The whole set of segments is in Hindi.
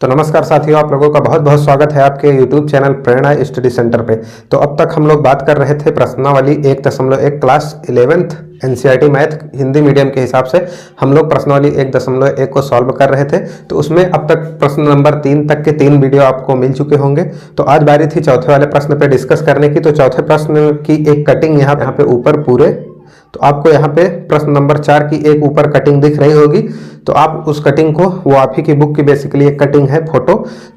तो नमस्कार साथियों, आप लोगों का बहुत बहुत स्वागत है आपके YouTube चैनल प्रेरणा स्टडी सेंटर पे। तो अब तक हम लोग बात कर रहे थे प्रश्नावली 1.1 class 11th NCERT math Hindi medium के हिसाब से हम लोग प्रश्नावली 1.1 को सॉल्व कर रहे थे। तो उसमें अब तक प्रश्न नंबर 3 तक के 3 वीडियो आपको मिल चुके होंगे। तो आज बारी थी चौथे वाले प्रश्न पे डिस्कस करने की। तो चौथे प्रश्न की एक कटिंग यहाँ पे ऊपर पूरे, तो आपको यहाँ पे प्रश्न नंबर 4 की एक ऊपर कटिंग दिख रही होगी। तो आप उस कटिंग को, वो आप ही की बुक की बेसिकली एक कटिंग है फोटो,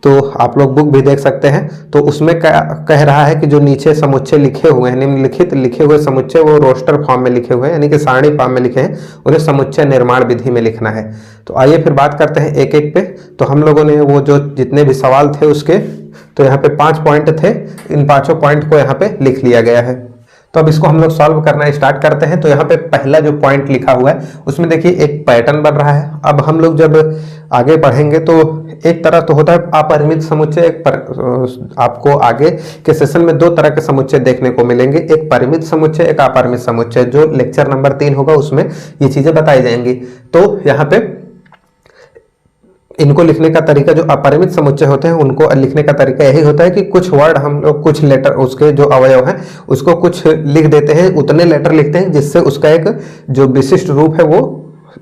तो आप लोग बुक भी देख सकते हैं। तो उसमें कह रहा है कि जो नीचे समुच्चय लिखे हुए हैं, निम्नलिखित लिखे हुए समुच्चय वो रोस्टर फॉर्म में लिखे हुए हैं, यानी कि सारणी फॉर्म में लिखे हैं, उन्हें समुच्चय निर्माण विधि में लिखना है। तो आइए फिर बात करते हैं एक एक पे। तो हम लोगों ने वो जो जितने भी सवाल थे उसके, तो यहाँ पे 5 पॉइंट थे, इन 5 पॉइंट को यहाँ पे लिख लिया गया है। तो अब इसको हम लोग सॉल्व करना स्टार्ट करते हैं। तो यहाँ पे पहला जो पॉइंट लिखा हुआ है उसमें देखिए एक पैटर्न बन रहा है। अब हम लोग जब आगे बढ़ेंगे तो एक तरह तो होता है अपरिमित समुच्चय, आपको आगे के सेशन में 2 तरह के समुच्चय देखने को मिलेंगे, एक परिमित समुच्चय, एक अपरिमित समुच्चय। जो लेक्चर नंबर 3 होगा उसमें ये चीजें बताई जाएंगी। तो यहाँ पे इनको लिखने का तरीका, जो अपरिमित समुच्चय होते हैं उनको लिखने का तरीका यही होता है कि कुछ वर्ड हम लोग, कुछ लेटर, उसके जो अवयव हैं उसको कुछ लिख देते हैं, उतने लेटर लिखते हैं जिससे उसका एक जो विशिष्ट रूप है वो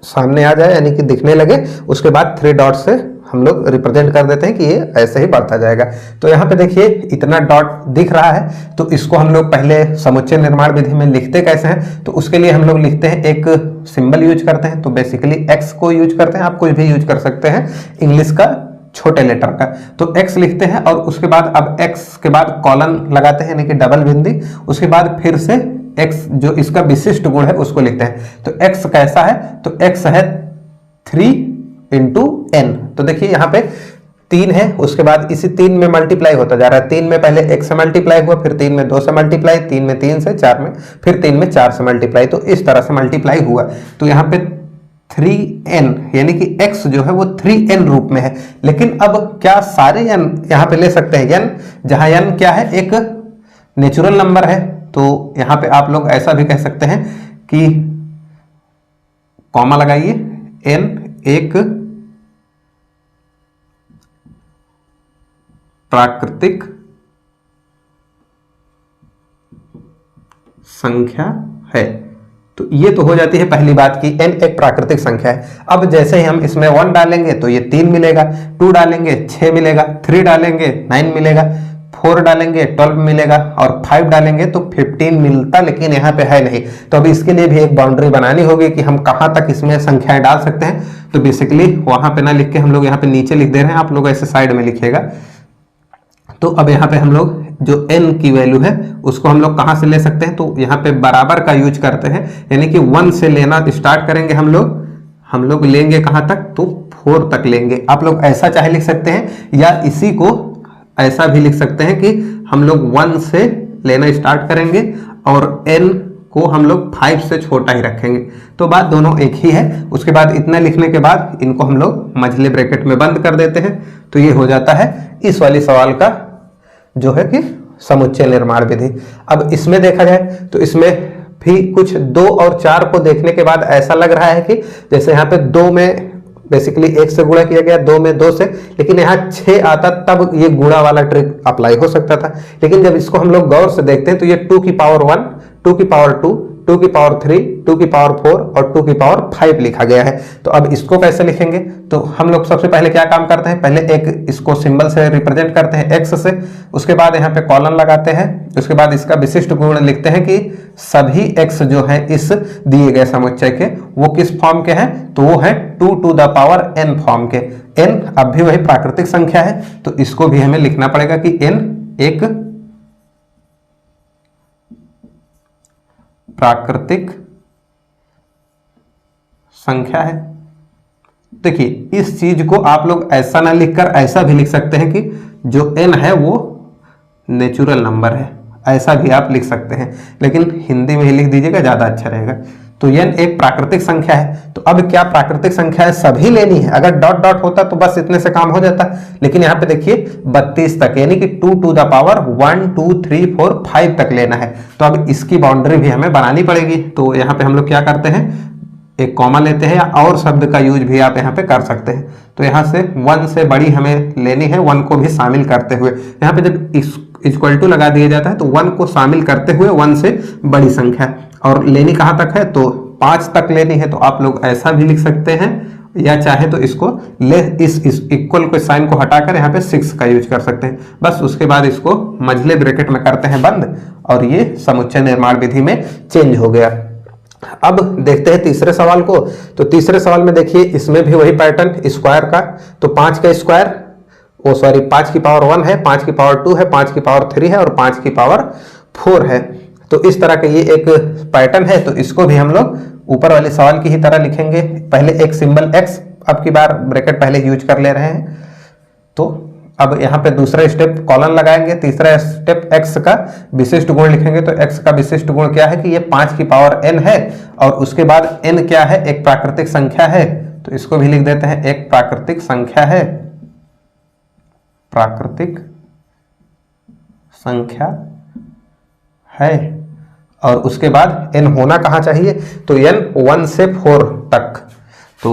सामने आ जाए, यानी कि दिखने लगे। उसके बाद 3 डॉट से हम लोग रिप्रेजेंट कर देते हैं कि ये ऐसे ही बढ़ता जाएगा। तो यहाँ पे देखिए इतना डॉट दिख रहा है, तो इसको हम लोग पहले समुच्चय निर्माण विधि में लिखते कैसे हैं, तो उसके लिए हम लोग लिखते हैं, एक सिंबल यूज करते हैं। तो बेसिकली एक्स को यूज करते हैं, आप कुछ भी यूज कर सकते हैं इंग्लिश का छोटे लेटर का। तो एक्स लिखते हैं और उसके बाद अब एक्स के बाद कॉलन लगाते हैं, यानी कि डबल बिंदी। उसके बाद फिर से एक्स जो इसका विशिष्ट गुण है उसको लिखते हैं। तो एक्स कैसा है, तो एक्स है 3 इंटू n। तो देखिए यहाँ पे 3 है, उसके बाद इसी 3 में मल्टीप्लाई होता जा रहा है। 3 में पहले 1 से मल्टीप्लाई हुआ, फिर 3 में 2 से मल्टीप्लाई, 3 में 3 से, 4 में, फिर 3 में 4 से मल्टीप्लाई। तो इस तरह से मल्टीप्लाई हुआ। तो यहाँ पे 3n यानी कि x जो है वो 3n रूप में है। लेकिन अब क्या सारे n यहाँ पे ले सकते हैं? n, जहां n क्या है, एक नेचुरल नंबर है। तो यहाँ पे आप लोग ऐसा भी कह सकते हैं कि कॉमा लगाइए, n एक प्राकृतिक संख्या है। तो ये तो हो जाती है पहली बात कि n एक प्राकृतिक संख्या है। अब जैसे ही हम इसमें 1 डालेंगे तो ये 3 मिलेगा, 2 डालेंगे 6 मिलेगा, 3 डालेंगे 9 मिलेगा, 4 डालेंगे 12 मिलेगा और 5 डालेंगे तो 15 मिलता, लेकिन यहाँ पे है नहीं। तो अभी इसके लिए भी एक बाउंड्री बनानी होगी कि हम कहाँ तक इसमें संख्याएं डाल सकते हैं। तो बेसिकली वहां पे ना लिख के हम लोग यहाँ पे नीचे लिख दे रहे हैं, आप लोग ऐसे साइड में लिखिएगा। तो अब यहाँ पे हम लोग जो n की वैल्यू है उसको हम लोग कहाँ से ले सकते हैं, तो यहाँ पे बराबर का यूज करते हैं, यानी कि 1 से लेना स्टार्ट करेंगे हम लोग लेंगे कहाँ तक, तो 4 तक लेंगे। आप लोग ऐसा चाहे लिख सकते हैं या इसी को ऐसा भी लिख सकते हैं कि हम लोग 1 से लेना स्टार्ट करेंगे और n को हम लोग 5 से छोटा ही रखेंगे। तो बात दोनों एक ही है। उसके बाद इतना लिखने के बाद इनको हम लोग मझले ब्रैकेट में बंद कर देते हैं। तो ये हो जाता है इस वाली सवाल का जो है कि समुच्चय निर्माण विधि। अब इसमें देखा जाए तो इसमें भी कुछ 2 और 4 को देखने के बाद ऐसा लग रहा है कि जैसे यहाँ पे 2 में बेसिकली 1 से गुणा किया गया, 2 में 2 से, लेकिन यहाँ 6 आता तब ये गुणा वाला ट्रिक अप्लाई हो सकता था। लेकिन जब इसको हम लोग गौर से देखते हैं तो ये 2 की पावर 1, 2 की पावर 2, 2 की पावर 3, 2 की पावर 4 और 2 की पावर 5 लिखा गया है। तो अब इसको कैसे लिखेंगे, तो हम लोग सबसे पहले क्या काम करते हैं, पहले एक इसको सिंबल से रिप्रेजेंट करते हैं x से, उसके बाद यहाँ पे कॉलन लगाते हैं, उसके बाद इसका विशिष्ट गुण लिखते हैं कि सभी x जो है इस दिए गए समुच्चय के वो किस फॉर्म के हैं, तो वो है 2 to the power n form के। n अब भी वही प्राकृतिक संख्या है, तो इसको भी हमें लिखना पड़ेगा कि n एक प्राकृतिक संख्या है। देखिए इस चीज को आप लोग ऐसा ना लिखकर ऐसा भी लिख सकते हैं कि जो n है वो नेचुरल नंबर है, ऐसा भी आप लिख सकते हैं, लेकिन हिंदी में ही लिख दीजिएगा, ज्यादा अच्छा रहेगा। तो n एक प्राकृतिक संख्या है। तो अब क्या प्राकृतिक संख्या है सभी लेनी है? अगर डॉट डॉट होता तो बस इतने से काम हो जाता, लेकिन यहाँ पे देखिए 32 तक, यानी कि 2 टू द पावर 1 2 3 4 5 तक लेना है। तो अब इसकी बाउंड्री भी हमें बनानी पड़ेगी। तो यहाँ पे हम लोग क्या करते हैं, एक कॉमा लेते हैं या और शब्द का यूज भी आप यहाँ पे कर सकते हैं। तो यहाँ से 1 से बड़ी हमें लेनी है, 1 को भी शामिल करते हुए। यहाँ पे जब इक्वल टू लगा दिया जाता है तो 1 को शामिल करते हुए 1 से बड़ी संख्या, और लेनी कहाँ तक है तो 5 तक लेनी है। तो आप लोग ऐसा भी लिख सकते हैं, या चाहे तो इसको इस इक्वल को साइन को हटाकर यहाँ पे 6 का यूज कर सकते हैं। बस उसके बाद इसको मझले ब्रैकेट में करते हैं बंद, और ये समुच्चय निर्माण विधि में चेंज हो गया। अब देखते हैं तीसरे सवाल को। तो तीसरे सवाल में देखिए, इसमें भी वही पैटर्न स्क्वायर का। तो 5 का स्क्वायर, 5 की पावर 1 है, 5 की पावर 2 है, 5 की पावर 3 है और 5 की पावर 4 है। तो इस तरह का ये एक पैटर्न है। तो इसको भी हम लोग ऊपर वाले सवाल की ही तरह लिखेंगे। पहले एक सिंबल x, अब की बार ब्रैकेट पहले यूज कर ले रहे हैं। तो अब यहाँ पे दूसरा स्टेप कॉलन लगाएंगे, तीसरा स्टेप x का विशिष्ट गुण लिखेंगे। तो x का विशिष्ट गुण क्या है कि ये 5 की पावर n है, और उसके बाद n क्या है, एक प्राकृतिक संख्या है। तो इसको भी लिख देते हैं, एक प्राकृतिक संख्या है, प्राकृतिक संख्या है। और उसके बाद n होना कहाँ चाहिए, तो n 1 से 4 तक। तो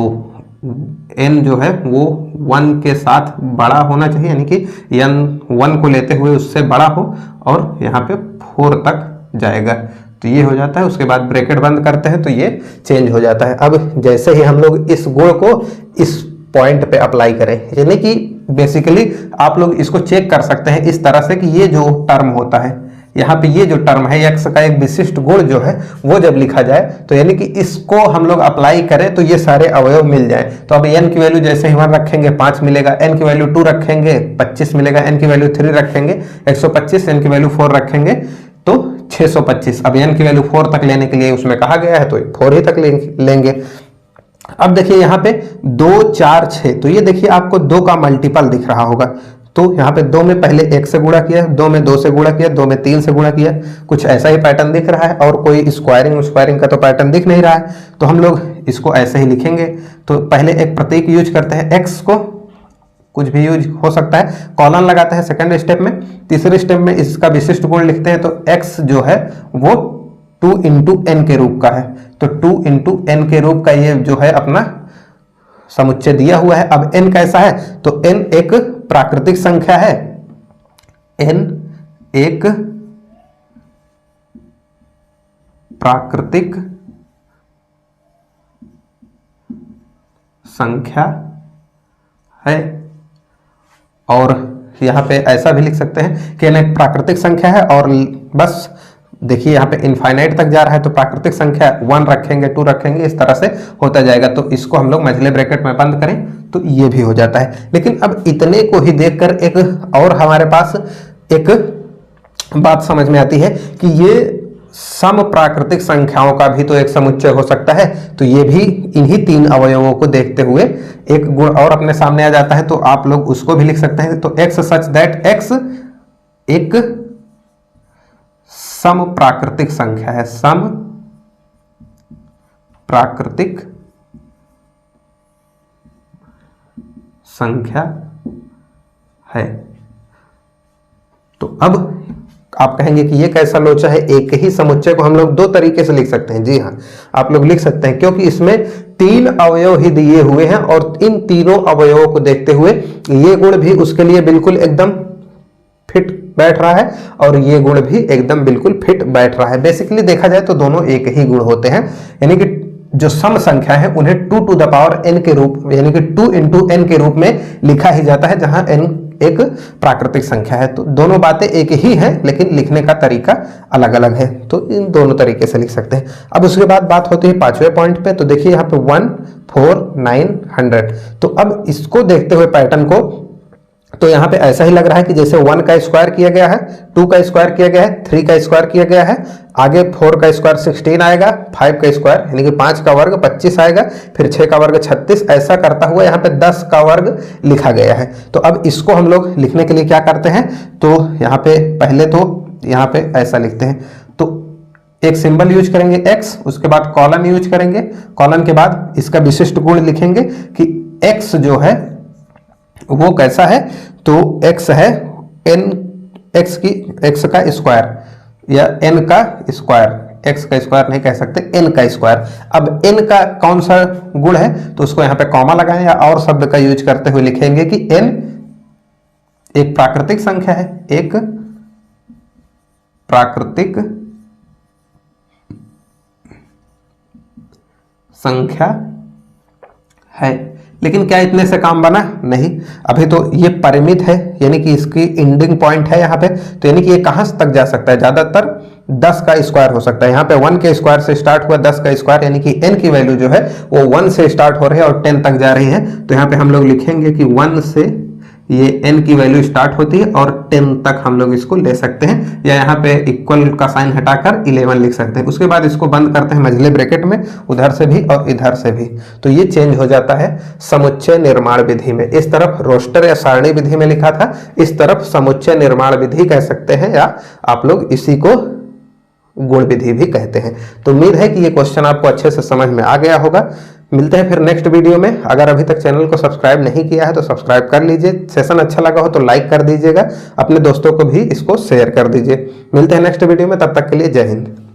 n जो है वो 1 के साथ बड़ा होना चाहिए, यानी कि n 1 को लेते हुए उससे बड़ा हो, और यहाँ पे 4 तक जाएगा। तो ये हो जाता है। उसके बाद ब्रैकेट बंद करते हैं तो ये चेंज हो जाता है। अब जैसे ही हम लोग इस गुण को इस पॉइंट पे अप्लाई करें, यानी कि बेसिकली आप लोग इसको चेक कर सकते हैं इस तरह से कि ये जो टर्म होता है, यहाँ पे ये जो टर्म है x का एक विशिष्ट गुण जो है वो जब लिखा जाए, तो यानी कि इसको हम लोग अप्लाई करें तो ये सारे अवयव मिल जाए। तो अब n की वैल्यू जैसे ही 1 रखेंगे 5 मिलेगा, n की वैल्यू 2 रखेंगे 25 मिलेगा, n की वैल्यू 3 रखेंगे 125, n की वैल्यू 4 रखेंगे तो 625। अब n की वैल्यू 4 तक लेने के लिए उसमें कहा गया है तो 4 ही तक लेंगे। अब देखिए यहाँ पे 2 4 6, तो ये देखिए आपको 2 का मल्टीपल दिख रहा होगा। तो यहाँ पे 2 में पहले 1 से गुणा किया, 2 में 2 से गुणा किया, 2 में 3 से गुणा किया, कुछ ऐसा ही पैटर्न दिख रहा है, और कोई स्क्वायरिंग का तो पैटर्न दिख नहीं रहा है। तो हम लोग इसको ऐसे ही लिखेंगे। तो पहले एक प्रतीक यूज करते हैं, x को, कुछ भी यूज हो सकता है, कॉलन लगाते हैं सेकंड स्टेप में। तीसरे स्टेप में इसका विशिष्ट गुण लिखते हैं। तो x जो है वो 2 इंटू n के रूप का है। तो 2 इंटू n के रूप का ये जो है अपना समुच्चय दिया हुआ है। अब n कैसा है, तो n एक प्राकृतिक संख्या है, n एक प्राकृतिक संख्या है। और यहां पे ऐसा भी लिख सकते हैं कि n एक प्राकृतिक संख्या है, और बस देखिए यहाँ पे इनफाइनाइट तक जा रहा है, तो प्राकृतिक संख्या 1 रखेंगे 2 रखेंगे, इस तरह से होता जाएगा। तो इसको हम लोग मझले ब्रैकेट में बंद करें तो ये भी हो जाता है। लेकिन अब इतने को ही देखकर एक और हमारे पास एक बात समझ में आती है कि ये सम प्राकृतिक संख्याओं का भी तो एक समुच्चय हो सकता है। तो ये भी इन्हीं 3 अवयवों को देखते हुए एक गुण और अपने सामने आ जाता है। तो आप लोग उसको भी लिख सकते हैं। तो x सच दैट x एक सम प्राकृतिक संख्या है, सम प्राकृतिक संख्या है। तो अब आप कहेंगे कि ये कैसा लोचा है, एक ही समुच्चय को हम लोग 2 तरीके से लिख सकते हैं। जी हाँ, आप लोग लिख सकते हैं, क्योंकि इसमें 3 अवयव ही दिए हुए हैं, और इन तीनों अवयवों को देखते हुए ये गुण भी उसके लिए बिल्कुल एकदम फिट बैठ रहा है, और ये गुण भी एकदम बिल्कुल फिट बैठ रहा है। बेसिकली देखा जाए तो दोनों एक ही गुण होते हैं, यानी कि जो सम संख्या है उन्हें 2 टू द पावर n के रूप, यानी कि 2 इंटू n के रूप में लिखा ही जाता है, जहां n एक प्राकृतिक संख्या है। तो दोनों बातें एक ही हैं, लेकिन लिखने का तरीका अलग अलग है। तो इन दोनों तरीके से लिख सकते हैं। अब उसके बाद बात होती है 5वें पॉइंट पे। तो देखिए यहाँ पे 1 4 9 100। तो अब इसको देखते हुए पैटर्न को, तो यहाँ पे ऐसा ही लग रहा है कि जैसे 1 का स्क्वायर किया गया है, 2 का स्क्वायर किया गया है, 3 का स्क्वायर किया गया है, आगे 4 का स्क्वायर 16 आएगा, 5 का स्क्वायर यानी कि 5 का वर्ग 25 आएगा, फिर 6 का वर्ग 36, ऐसा करता हुआ यहाँ पे 10 का वर्ग लिखा गया है। तो अब इसको हम लोग लिखने के लिए क्या करते हैं, तो यहाँ पे पहले तो यहाँ पे ऐसा लिखते हैं। तो एक सिंबल यूज करेंगे x, उसके बाद कॉलन यूज करेंगे, कॉलन के बाद इसका विशिष्ट गुण लिखेंगे कि x जो है वो कैसा है, तो x है n, x का स्क्वायर या n का स्क्वायर, x का स्क्वायर नहीं कह सकते, n का स्क्वायर। अब n का कौन सा गुण है, तो उसको यहाँ पे कॉमा लगाएं या और शब्द का यूज करते हुए लिखेंगे कि n एक प्राकृतिक संख्या है, एक प्राकृतिक संख्या है। लेकिन क्या इतने से काम बना? नहीं, अभी तो ये परिमित है, यानी कि इसकी एंडिंग पॉइंट है यहाँ पे, तो यानी कि ये कहां तक जा सकता है, ज्यादातर 10 का स्क्वायर हो सकता है। यहाँ पे 1 के स्क्वायर से स्टार्ट हुआ, 10 का स्क्वायर, यानी कि n की वैल्यू जो है वो 1 से स्टार्ट हो रही है और 10 तक जा रही है। तो यहाँ पे हम लोग लिखेंगे कि 1 से ये n की वैल्यू स्टार्ट होती है और 10 तक हम लोग इसको ले सकते हैं, या यहाँ पे इक्वल का साइन हटाकर 11 लिख सकते हैं। उसके बाद इसको बंद करते हैं मझले ब्रैकेट में, उधर से भी और इधर से भी, तो ये चेंज हो जाता है समुच्चय निर्माण विधि में। इस तरफ रोस्टर या सारणी विधि में लिखा था, इस तरफ समुच्चय निर्माण विधि कह सकते हैं, या आप लोग इसी को गुण विधि भी कहते हैं। तो उम्मीद है कि ये क्वेश्चन आपको अच्छे से समझ में आ गया होगा। मिलते हैं फिर नेक्स्ट वीडियो में। अगर अभी तक चैनल को सब्सक्राइब नहीं किया है तो सब्सक्राइब कर लीजिए, सेशन अच्छा लगा हो तो लाइक कर दीजिएगा, अपने दोस्तों को भी इसको शेयर कर दीजिए। मिलते हैं नेक्स्ट वीडियो में, तब तक के लिए जय हिंद।